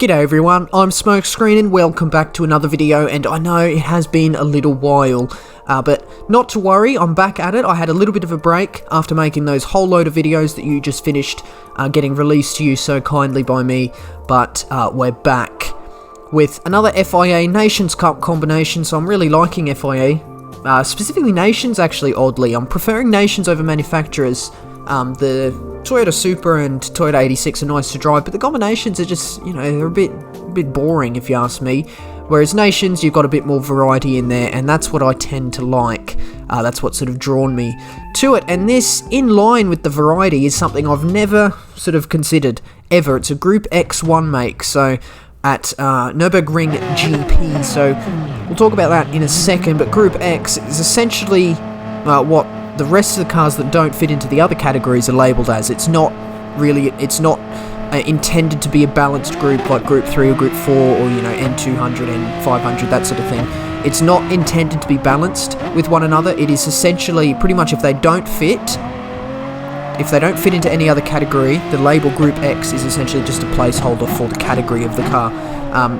G'day everyone, I'm Smokescreen and welcome back to another video, and I know it has been a little while, but not to worry, I'm back at it. I had a little bit of a break after making those whole load of videos that you just finished getting released to you so kindly by me, but we're back with another FIA Nations Cup combination, so I'm really liking FIA, specifically Nations actually, oddly. I'm preferring Nations over manufacturers. The Toyota Supra and Toyota 86 are nice to drive, but the combinations are just, you know, they're a bit boring if you ask me. Whereas Nations, you've got a bit more variety in there, and that's what I tend to like. That's what sort of drawn me to it. And this, in line with the variety, is something I've never sort of considered, ever. It's a Group X1 make, so at Nurburgring GP, so we'll talk about that in a second, but Group X is essentially what the rest of the cars that don't fit into the other categories are labelled as. It's not intended to be a balanced group like Group 3 or Group 4 or, you know, N200, N500, that sort of thing. It's not intended to be balanced with one another. It is essentially pretty much if they don't fit into any other category, the label Group X is essentially just a placeholder for the category of the car.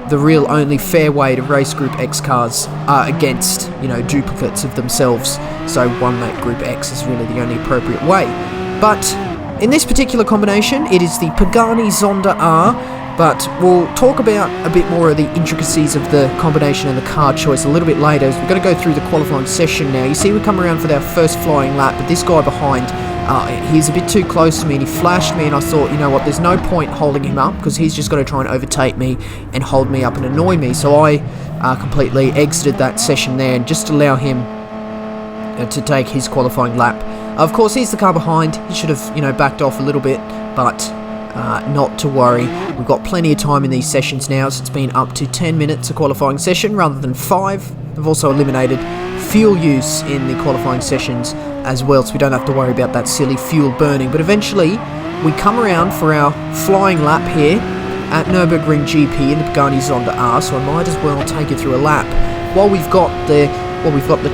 The real only fair way to race Group X cars are against, you know, duplicates of themselves. So one make Group X is really the only appropriate way. But in this particular combination, it is the Pagani Zonda R. But we'll talk about a bit more of the intricacies of the combination and the car choice a little bit later, as we're going to go through the qualifying session now. You see, we come around for our first flying lap, but this guy behind, he's a bit too close to me and he flashed me, and I thought, you know what, there's no point holding him up because he's just going to try and overtake me and hold me up and annoy me. So I completely exited that session there and just allow him to take his qualifying lap. Of course, he's the car behind. He should have, you know, backed off a little bit, but not to worry. We've got plenty of time in these sessions now, so it's been up to 10 minutes a qualifying session rather than 5. They've also eliminated fuel use in the qualifying sessions as well, so we don't have to worry about that silly fuel burning. But eventually, we come around for our flying lap here at Nurburgring GP in the Pagani Zonda R, so I might as well take you through a lap while we've got the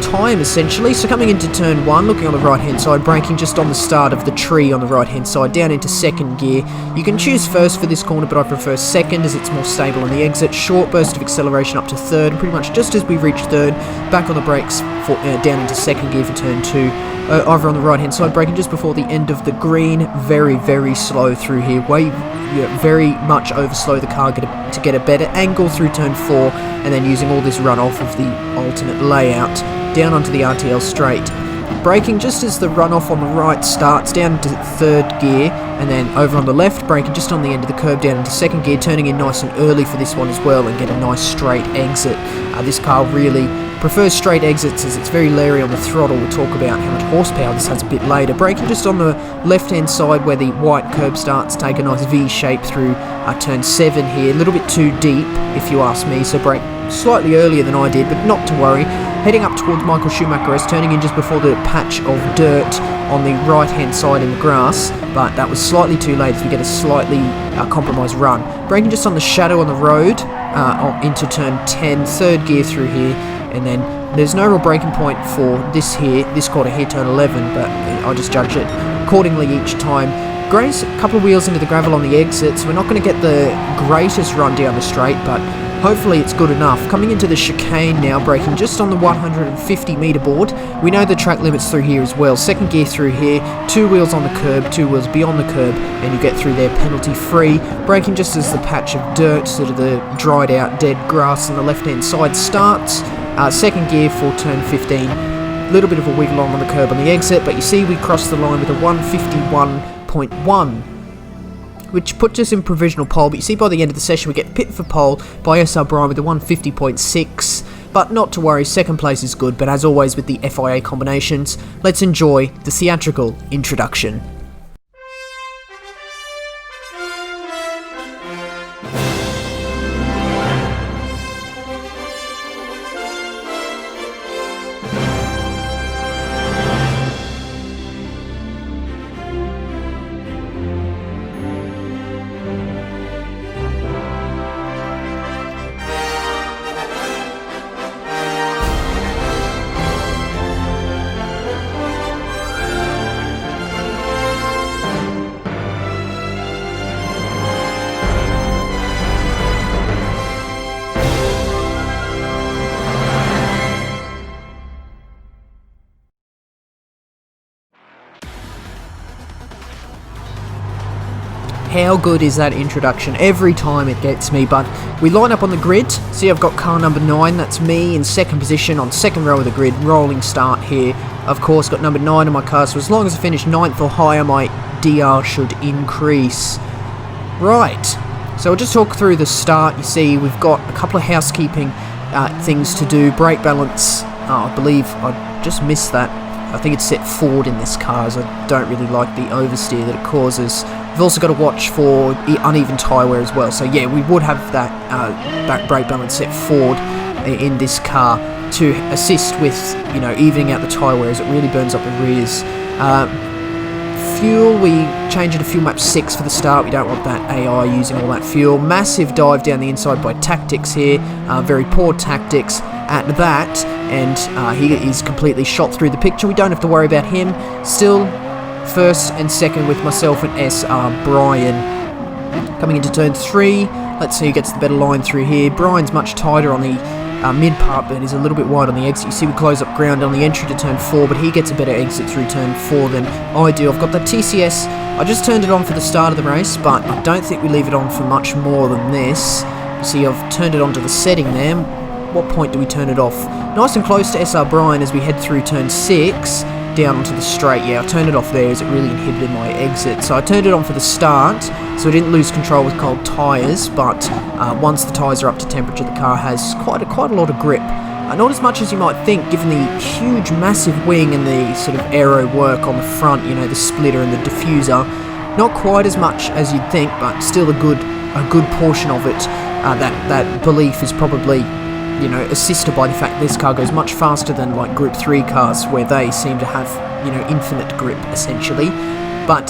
time essentially. So coming into turn 1, looking on the right hand side, braking just on the start of the tree on the right hand side, down into second gear. You can choose first for this corner, but I prefer second as it's more stable on the exit. Short burst of acceleration up to third, and pretty much just as we reach third, back on the brakes for down into second gear for turn 2. Over on the right hand side, braking just before the end of the green. Very slow through here, very much over slow the car to get a better angle through turn 4, and then using all this runoff of the alternate layout down onto the RTL straight. Braking just as the runoff on the right starts, down into third gear, and then over on the left, braking just on the end of the curb down into second gear, turning in nice and early for this one as well and get a nice straight exit. This car really prefers straight exits as it's very leery on the throttle. We'll talk about how much horsepower this has a bit later. Braking just on the left hand side where the white curb starts, take a nice V shape through turn 7 here. A little bit too deep if you ask me, so brake slightly earlier than I did, but not to worry. Heading up towards Michael Schumacher, turning in just before the patch of dirt on the right hand side in the grass, but that was slightly too late as we get a slightly compromised run. Braking just on the shadow on the road into turn 10, third gear through here, and then there's no real braking point for this quarter here, turn 11, but I just judge it accordingly each time. Graze a couple of wheels into the gravel on the exit, so we're not going to get the greatest run down the straight, but hopefully it's good enough. Coming into the chicane now, braking just on the 150 metre board. We know the track limits through here as well. Second gear through here, 2 wheels on the curb, 2 wheels beyond the curb, and you get through there penalty free. Braking just as the patch of dirt, sort of the dried out dead grass on the left hand side starts. Second gear for turn 15. A little bit of a wiggle on the curb on the exit, but you see we cross the line with a 151.1. which puts us in provisional pole, but you see by the end of the session we get pit for pole by SR Bryan with a 150.6, but not to worry, second place is good. But as always with the FIA combinations, let's enjoy the theatrical introduction. How good is that introduction? Every time it gets me, but we line up on the grid. See, I've got car number 9, that's me in second position on second row of the grid, rolling start here. Of course, got number 9 in my car, so as long as I finish 9th or higher, my DR should increase. Right, so I'll just talk through the start. You see, we've got a couple of housekeeping things to do. Brake balance, I believe I just missed that. I think it's set forward in this car, as I don't really like the oversteer that it causes. We've also got to watch for uneven tyre wear as well. So yeah, we would have that back brake balance set forward in this car to assist with, you know, evening out the tyre wear as it really burns up the rears. Fuel, we change it to fuel map 6 for the start. We don't want that AI using all that fuel. Massive dive down the inside by Tactics here. Very poor Tactics at that, and he is completely shot through the picture. We don't have to worry about him. Still first and second with myself and SR Brian. Coming into turn 3, let's see who gets the better line through here. Brian's much tighter on the mid part, but he's a little bit wide on the exit. You see we close up ground on the entry to turn 4, but he gets a better exit through turn 4 than I do. I've got that TCS. I just turned it on for the start of the race, but I don't think we leave it on for much more than this. You see I've turned it on to the setting there. What point do we turn it off? Nice and close to SR Brian as we head through turn 6 down onto the straight. Yeah, I turned it off there as it really inhibited my exit. So I turned it on for the start, so I didn't lose control with cold tyres, but once the tyres are up to temperature, the car has quite a lot of grip. Not as much as you might think, given the huge, massive wing and the sort of aero work on the front, you know, the splitter and the diffuser. Not quite as much as you'd think, but still a good portion of it. That belief is probably, you know, assisted by the fact this car goes much faster than like Group 3 cars, where they seem to have, you know, infinite grip essentially. But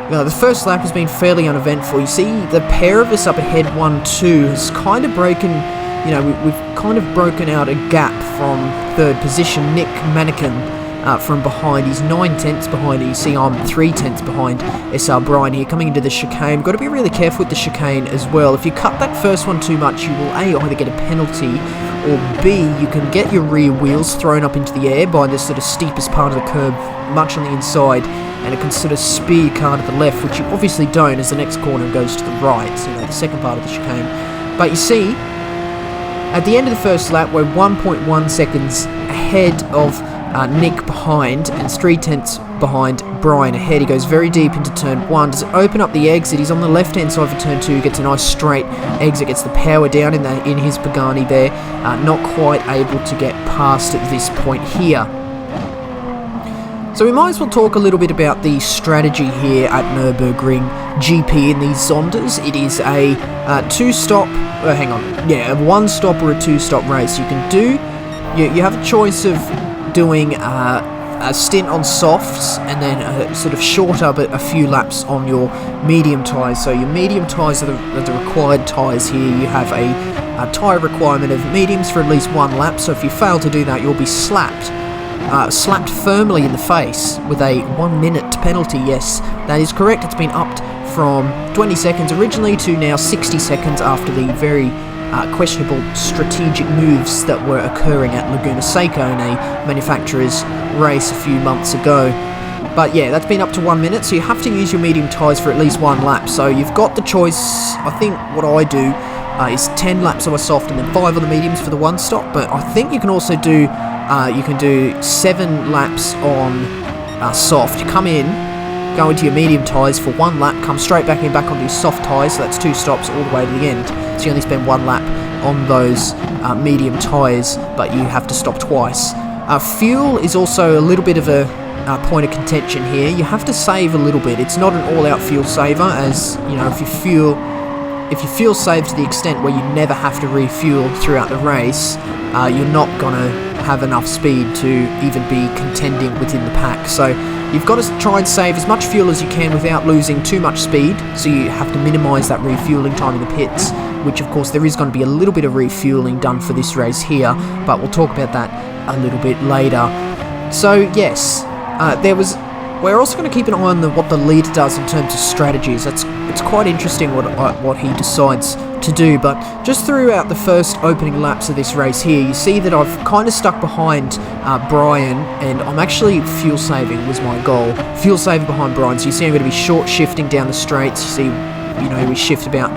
the first lap has been fairly uneventful. You see the pair of us up ahead 1-2 has kind of broken, you know, we've kind of broken out a gap from third position. Nick Mannequin from behind, he's 9/10 behind. You see I'm 3/10 behind SR Brian here coming into the chicane. Got to be really careful with the chicane as well. If you cut that first one too much, you will A, either get a penalty, or B, you can get your rear wheels thrown up into the air by the sort of steepest part of the curb, much on the inside, and it can sort of spear your car to the left, which you obviously don't as the next corner goes to the right, you know, the second part of the chicane. But you see, at the end of the first lap, we're 1.1 seconds ahead of Nick behind, and 3/10 behind Brian ahead. He goes very deep into turn 1. Does it open up the exit? He's on the left hand side for turn 2. Gets a nice straight exit. Gets the power down in his Pagani there. Not quite able to get past at this point here. So we might as well talk a little bit about the strategy here at Nurburgring GP in these Zondas. It is a two-stop, a one-stop or a two-stop race. You can do, you have a choice of doing a stint on softs and then a sort of shorter but a few laps on your medium tyres. So your medium tyres are the required tyres here. You have a tyre requirement of mediums for at least 1 lap, so if you fail to do that, you'll be slapped firmly in the face with a 1-minute penalty. Yes, that is correct. It's been upped from 20 seconds originally to now 60 seconds after the very questionable strategic moves that were occurring at Laguna Seca in a manufacturer's race a few months ago. But yeah, that's been up to 1 minute, so you have to use your medium tyres for at least 1 lap. So you've got the choice. I think what I do is 10 laps on a soft and then 5 on the mediums for the one stop, but I think you can also do 7 laps on soft. You come in, go into your medium tyres for 1 lap, come straight back onto your soft tyres, so that's 2 stops all the way to the end. So you only spend 1 lap on those medium tyres, but you have to stop twice. Fuel is also a little bit of a point of contention here. You have to save a little bit. It's not an all-out fuel saver, as you know, if you fuel save to the extent where you never have to refuel throughout the race, you're not gonna have enough speed to even be contending within the pack. So you've got to try and save as much fuel as you can without losing too much speed, so you have to minimise that refueling time in the pits, which of course there is going to be a little bit of refueling done for this race here, but we'll talk about that a little bit later. So yes, there was we're also going to keep an eye on what the leader does in terms of strategies. It's quite interesting what he decides to do, but just throughout the first opening laps of this race here, you see that I've kind of stuck behind Brian, and I'm actually fuel saving was my goal. Fuel saving behind Brian, so you see I'm going to be short shifting down the straights. You see, we shift about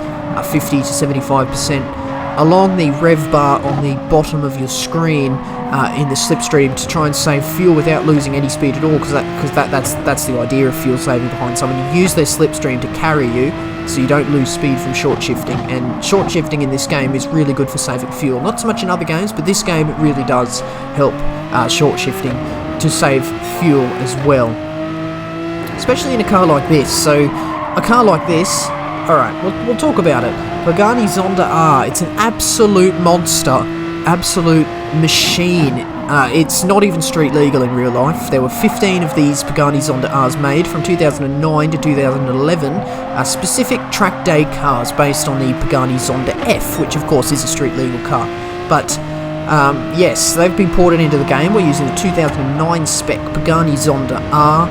50 to 75% along the rev bar on the bottom of your screen in the slipstream to try and save fuel without losing any speed at all, because that's the idea of fuel saving behind someone. You use their slipstream to carry you, so you don't lose speed from short shifting, and short shifting in this game is really good for saving fuel. Not so much in other games, but this game it really does help short shifting to save fuel as well, especially in a car like this. So a car like this, alright, we'll talk about it. Pagani Zonda R, it's an absolute monster, absolute machine. It's not even street legal in real life. There were 15 of these Pagani Zonda Rs made from 2009 to 2011, specific track day cars based on the Pagani Zonda F, which of course is a street legal car. But yes, they've been ported into the game. We're using the 2009 spec Pagani Zonda R,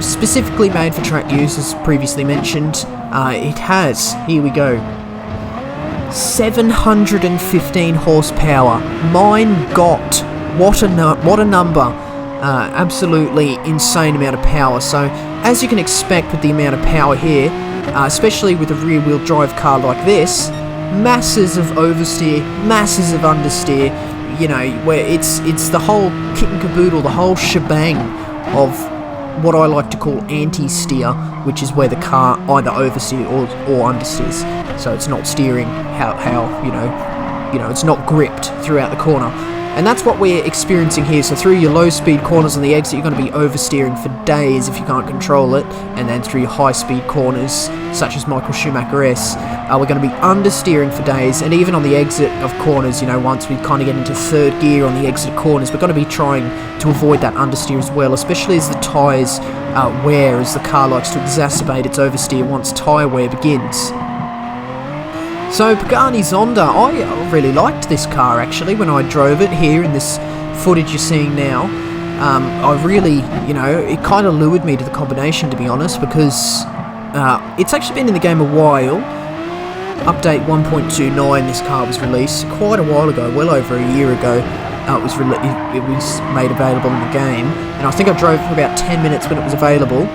specifically made for track use, as previously mentioned. It has, here we go, 715 horsepower. Mine got, what a number. Absolutely insane amount of power. So as you can expect with the amount of power here, especially with a rear wheel drive car like this, masses of oversteer, masses of understeer, where it's the whole kit and caboodle, the whole shebang of what I like to call anti-steer, which is where the car either oversteers or understeers. So it's not steering how it's not gripped throughout the corner. And that's what we're experiencing here. So through your low speed corners on the exit, you're going to be oversteering for days if you can't control it. And then through your high speed corners, such as Michael Schumacher S, we're going to be understeering for days. And even on the exit of corners, once we kind of get into third gear on the exit corners, we're going to be trying to avoid that understeer as well, especially as the tyres wear, as the car likes to exacerbate its oversteer once tyre wear begins. So Pagani Zonda, I really liked this car actually when I drove it here in this footage you're seeing now. I really, it kind of lured me to the combination, to be honest, because it's actually been in the game a while. Update 1.29, this car was released quite a while ago, well over a year ago. It was made available in the game, and I think I drove for about 10 minutes when it was available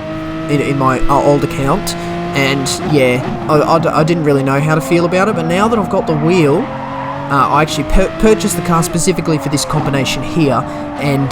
in my old account. And yeah, I didn't really know how to feel about it, but now that I've got the wheel, I actually purchased the car specifically for this combination here, and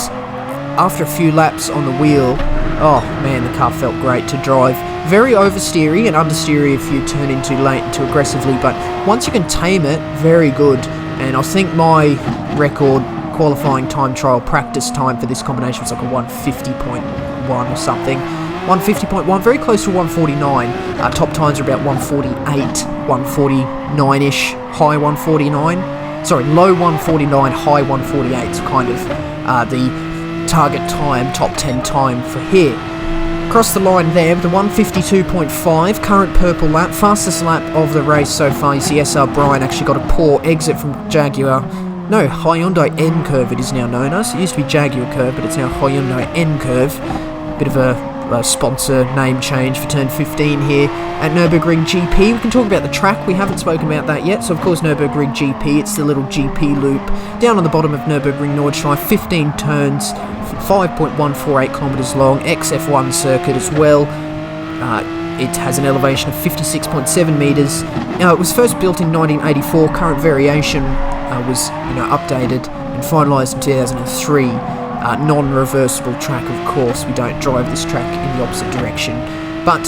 after a few laps on the wheel, oh man, the car felt great to drive. Very oversteery and understeery if you turn in too late and too aggressively, but once you can tame it, very good. And I think my record qualifying time trial practice time for this combination was like a 150.1 or something. 150.1, very close to 149. Top times are about 148, 149-ish, high 149. Sorry, low 149, high 148 is kind of the target time, top 10 time for here. Across the line there with the 152.5, current purple lap, fastest lap of the race so far. You see SR Brian actually got a poor exit from Jaguar. No, Hyundai N curve it is now known as. It used to be Jaguar curve, but it's now Hyundai N curve. Bit of a sponsor name change for turn 15 here at Nurburgring GP. We can talk about the track, we haven't spoken about that yet. So of course Nurburgring GP, it's the little GP loop down on the bottom of Nurburgring Nordschleife, 15 turns, 5.148 kilometers long, XF1 circuit as well. It has an elevation of 56.7 meters. It was first built in 1984. Current variation was updated and finalized in 2003. Non-reversible track, of course. We don't drive this track in the opposite direction. But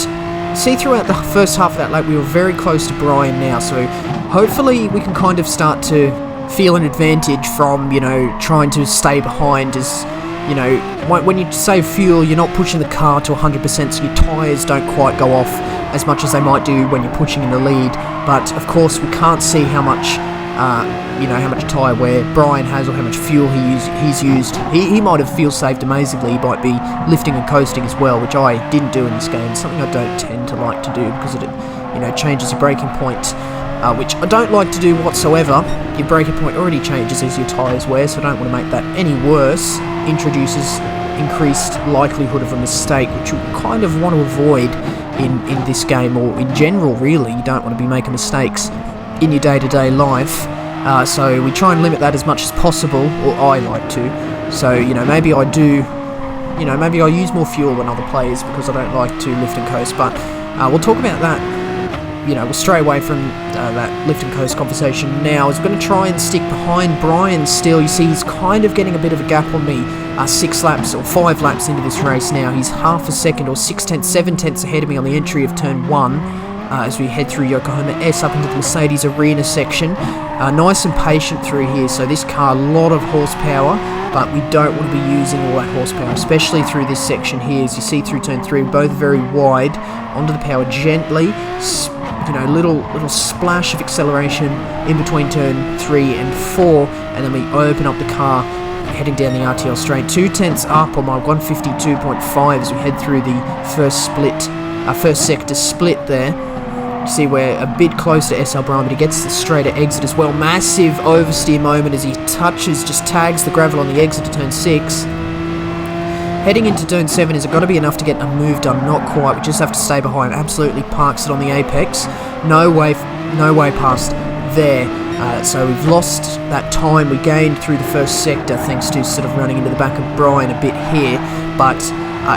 see, throughout the first half of that lap, we were very close to Brian now, so hopefully we can kind of start to feel an advantage from, trying to stay behind. As, when you save fuel, you're not pushing the car to 100%, so your tyres don't quite go off as much as they might do when you're pushing in the lead. But of course, we can't see how much how much tyre wear Brian has or how much fuel he's used. He might have fuel saved amazingly. He might be lifting and coasting as well, which I didn't do in this game. It's something I don't tend to like to do because it changes your braking point, which I don't like to do whatsoever. Your braking point already changes as your tyres wear, so I don't want to make that any worse. Introduces increased likelihood of a mistake, which you kind of want to avoid in this game, or in general really. You don't want to be making mistakes in your day-to-day life, so we try and limit that as much as possible, or I like to. So, maybe I do, maybe I use more fuel than other players because I don't like to lift and coast, but we'll talk about that. We'll stray away from that lift and coast conversation now, as we're going to try and stick behind Brian still. You see, he's kind of getting a bit of a gap on me, 6 laps or 5 laps into this race now. He's half a second or 7 tenths ahead of me on the entry of turn 1, as we head through Yokohama S up into the Mercedes Arena section. Nice and patient through here, so this car, a lot of horsepower, but we don't want to be using all that horsepower, especially through this section here. As you see through turn 3, both very wide, onto the power gently, little splash of acceleration in between turn 3 and 4, and then we open up the car heading down the RTL straight, 2 tenths up on my 152.5 as we head through the first sector split there. You see we're a bit close to SL Brian, but he gets the straighter exit as well. Massive oversteer moment as he just tags the gravel on the exit to turn 6. Heading into turn 7, is it got to be enough to get a move done? Not quite, we just have to stay behind. Absolutely parks it on the apex. No way past there. So we've lost that time we gained through the first sector thanks to sort of running into the back of Brian a bit here. But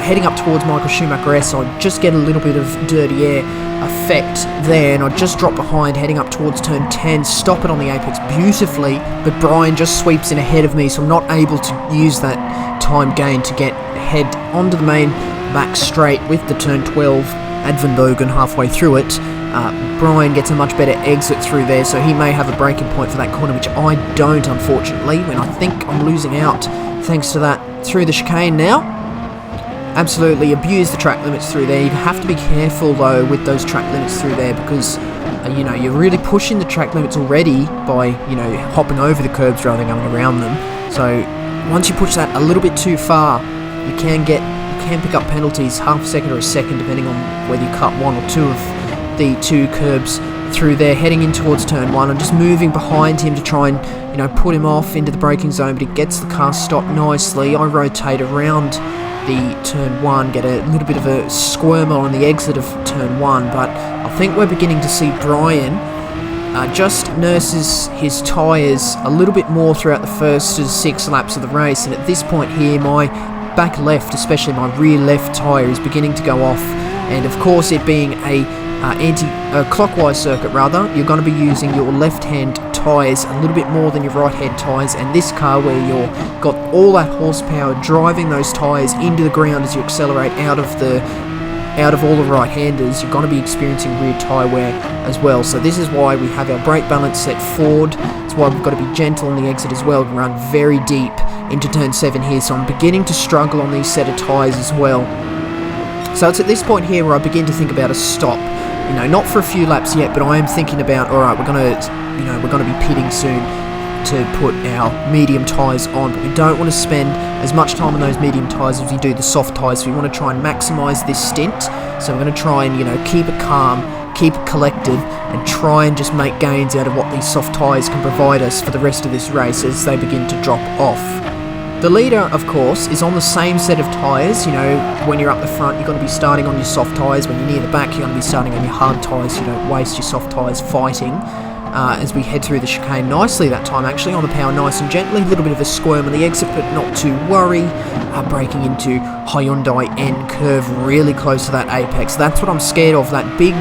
heading up towards Michael Schumacher S, I just get a little bit of dirty air effect there, and I just drop behind heading up towards turn 10, stop it on the apex beautifully, but Brian just sweeps in ahead of me, so I'm not able to use that time gain to head onto the main back straight with the turn 12 Advenbogen halfway through it. Brian gets a much better exit through there, so he may have a braking point for that corner, which I don't, unfortunately, when I think I'm losing out thanks to that through the chicane now. Absolutely abuse the track limits through there. You have to be careful though with those track limits through there, because you're really pushing the track limits already by hopping over the curbs rather than going around them. So once you push that a little bit too far, you can pick up penalties, half a second or a second, depending on whether you cut 1 or 2 of the 2 curbs through there. Heading in towards turn 1, I'm just moving behind him to try and put him off into the braking zone, but he gets the car stopped nicely. I rotate around the turn 1, get a little bit of a squirmer on the exit of turn 1, but I think we're beginning to see Brian just nurses his tyres a little bit more throughout the first 6 laps of the race, and at this point here my back left, especially my rear left tyre, is beginning to go off, and of course it being a clockwise circuit rather, you're going to be using your left hand tyres a little bit more than your right hand tyres, and this car where you've got all that horsepower driving those tyres into the ground as you accelerate out of all the right-handers, you're going to be experiencing rear tyre wear as well. So this is why we have our brake balance set forward. It's why we've got to be gentle on the exit as well, and run very deep into turn 7 here, so I'm beginning to struggle on these set of tyres as well. So it's at this point here where I begin to think about a stop. Not for a few laps yet, but I am thinking about, alright, we're gonna be pitting soon to put our medium tyres on, but we don't want to spend as much time on those medium tyres as we do the soft tyres, so we want to try and maximise this stint. So we're going to try and, keep it calm, keep it collected, and try and just make gains out of what these soft tyres can provide us for the rest of this race as they begin to drop off. The leader, of course, is on the same set of tyres. When you're up the front, you're going to be starting on your soft tyres. When you're near the back, you're going to be starting on your hard tyres, so you don't waste your soft tyres fighting. As we head through the chicane nicely that time, actually, on the power nice and gently. A little bit of a squirm on the exit, but not to worry. Braking into Hyundai N curve really close to that apex. That's what I'm scared of, that big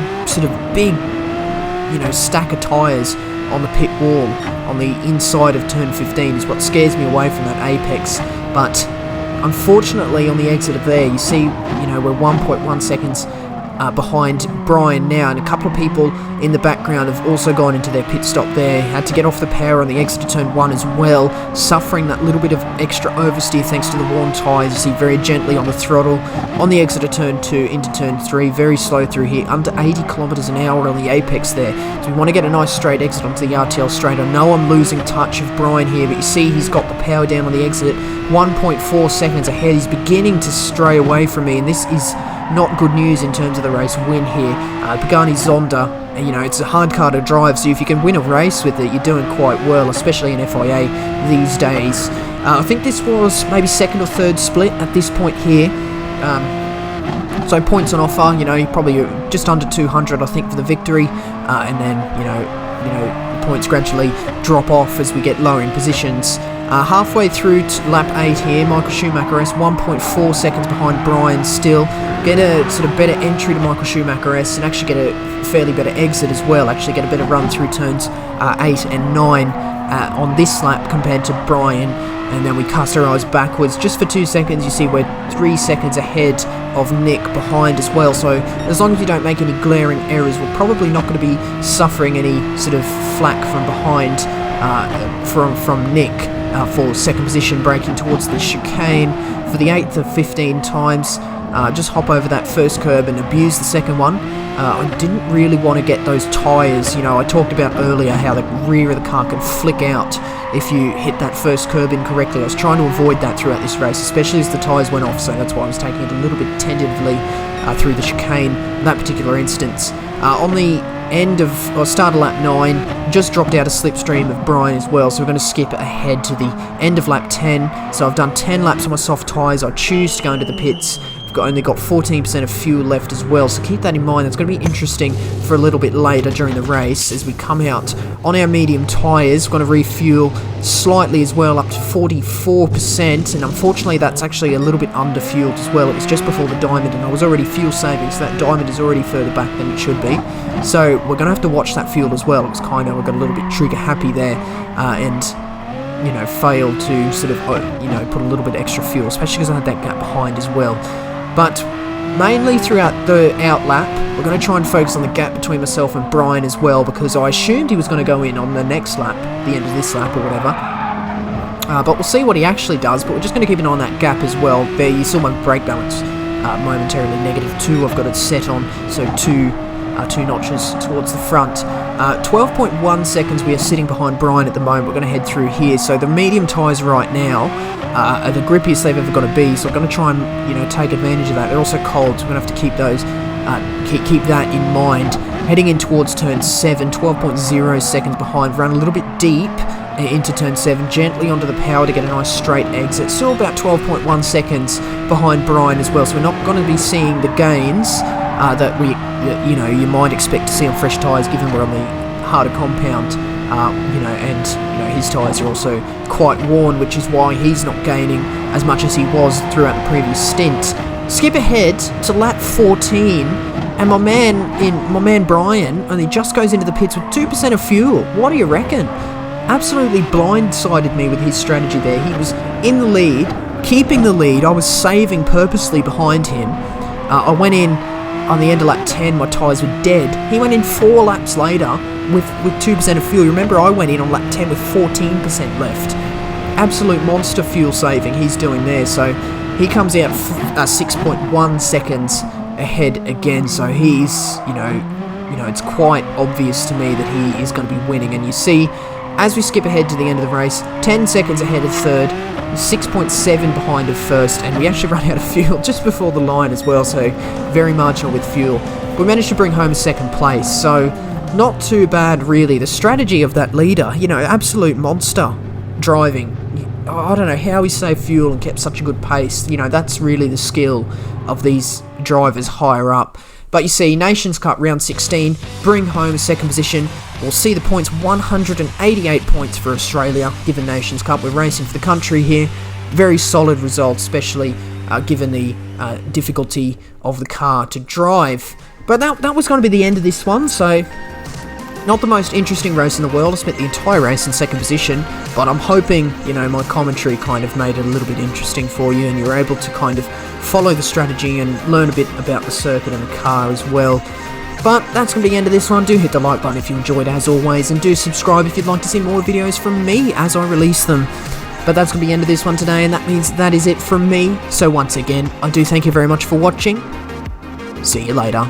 stack of tyres on the pit wall on the inside of turn 15 is what scares me away from that apex. But unfortunately on the exit of there, you see, we're 1.1 seconds behind Brian now, and a couple of people in the background have also gone into their pit stop there. Had to get off the power on the exit to turn 1 as well, suffering that little bit of extra oversteer thanks to the worn tyres. You see very gently on the throttle on the exit of turn 2 into turn 3, very slow through here, under 80 kilometers an hour on the apex there. So we want to get a nice straight exit onto the RTL straight. I know I'm losing touch of Brian here, but you see he's got the power down on the exit, 1.4 seconds ahead. He's beginning to stray away from me, and this is not good news in terms of the race win here. Pagani Zonda, it's a hard car to drive, so if you can win a race with it, you're doing quite well, especially in FIA these days. I think this was maybe second or third split at this point here. So points on offer, probably just under 200, I think, for the victory, and then the points gradually drop off as we get lower in positions. Halfway through lap 8 here, Michael Schumacher S 1.4 seconds behind Brian still. Get a sort of better entry to Michael Schumacher S and actually get a fairly better exit as well. Actually get a better run through turns 8 and 9 on this lap compared to Brian. And then we cast our eyes backwards just for 2 seconds. You see we're 3 seconds ahead of Nick behind as well. So as long as you don't make any glaring errors, we're probably not going to be suffering any sort of flack from behind from Nick for second position, braking towards the chicane for the 8th of 15 times. Just hop over that first curb and abuse the second one. I didn't really want to get those tyres. I talked about earlier how the rear of the car can flick out if you hit that first curb incorrectly. I was trying to avoid that throughout this race, especially as the tyres went off, so that's why I was taking it a little bit tentatively through the chicane in that particular instance. On the start of lap 9, just dropped out a slipstream of Brian as well, so we're going to skip ahead to the end of lap 10. So I've done 10 laps on my soft tyres. I choose to go into the pits. Only got 14% of fuel left as well, so keep that in mind. It's going to be interesting for a little bit later during the race as we come out on our medium tyres. We're going to refuel slightly as well, up to 44%, and unfortunately that's actually a little bit under-fueled as well. It was just before the diamond and I was already fuel saving, so that diamond is already further back than it should be. So we're going to have to watch that fuel as well. It was we got a little bit trigger happy there, and failed to sort of put a little bit extra fuel, especially because I had that gap behind as well. But mainly throughout the out lap, we're going to try and focus on the gap between myself and Brian as well, because I assumed he was going to go in on the next lap, the end of this lap or whatever. But we'll see what he actually does, but we're just going to keep an eye on that gap as well. There, you saw my brake balance momentarily -2. I've got it set on, so two notches towards the front. 12.1 seconds we are sitting behind Brian at the moment. We're going to head through here. So the medium tyres right now are the grippiest they've ever got to be. So I'm going to try and take advantage of that. They're also cold, so we're going to have to keep those keep that in mind. Heading in towards turn 7, 12.0 seconds behind. Run a little bit deep into turn 7, gently onto the power to get a nice straight exit. Still about 12.1 seconds behind Brian as well. So we're not going to be seeing the gains that you might expect to see on fresh tyres, given we're on the harder compound, and his tyres are also quite worn, which is why he's not gaining as much as he was throughout the previous stint. Skip ahead to lap 14, and my man Brian only just goes into the pits with 2% of fuel. What do you reckon? Absolutely blindsided me with his strategy there. He was in the lead, keeping the lead. I was saving purposely behind him. I went in on the end of lap 10, my tyres were dead. He went in 4 laps later with 2% of fuel. You remember I went in on lap 10 with 14% left. Absolute monster fuel saving he's doing there. So he comes out 6.1 seconds ahead again. So he's, it's quite obvious to me that he is going to be winning. And you see, as we skip ahead to the end of the race, 10 seconds ahead of third, 6.7 behind of first, and we actually run out of fuel just before the line as well, so very marginal with fuel. We managed to bring home a second place, so not too bad really. The strategy of that leader, absolute monster driving. I don't know how he saved fuel and kept such a good pace. That's really the skill of these drivers higher up. But you see, Nations Cup round 16, bring home a second position. We'll see the points, 188 points for Australia, given Nations Cup. We're racing for the country here. Very solid result, especially given the difficulty of the car to drive. But that was going to be the end of this one, so not the most interesting race in the world. I spent the entire race in second position, but I'm hoping, my commentary kind of made it a little bit interesting for you, and you're able to kind of follow the strategy and learn a bit about the circuit and the car as well. But that's going to be the end of this one. Do hit the like button if you enjoyed, as always, and do subscribe if you'd like to see more videos from me as I release them. But that's going to be the end of this one today, and that means that is it from me. So once again, I do thank you very much for watching. See you later.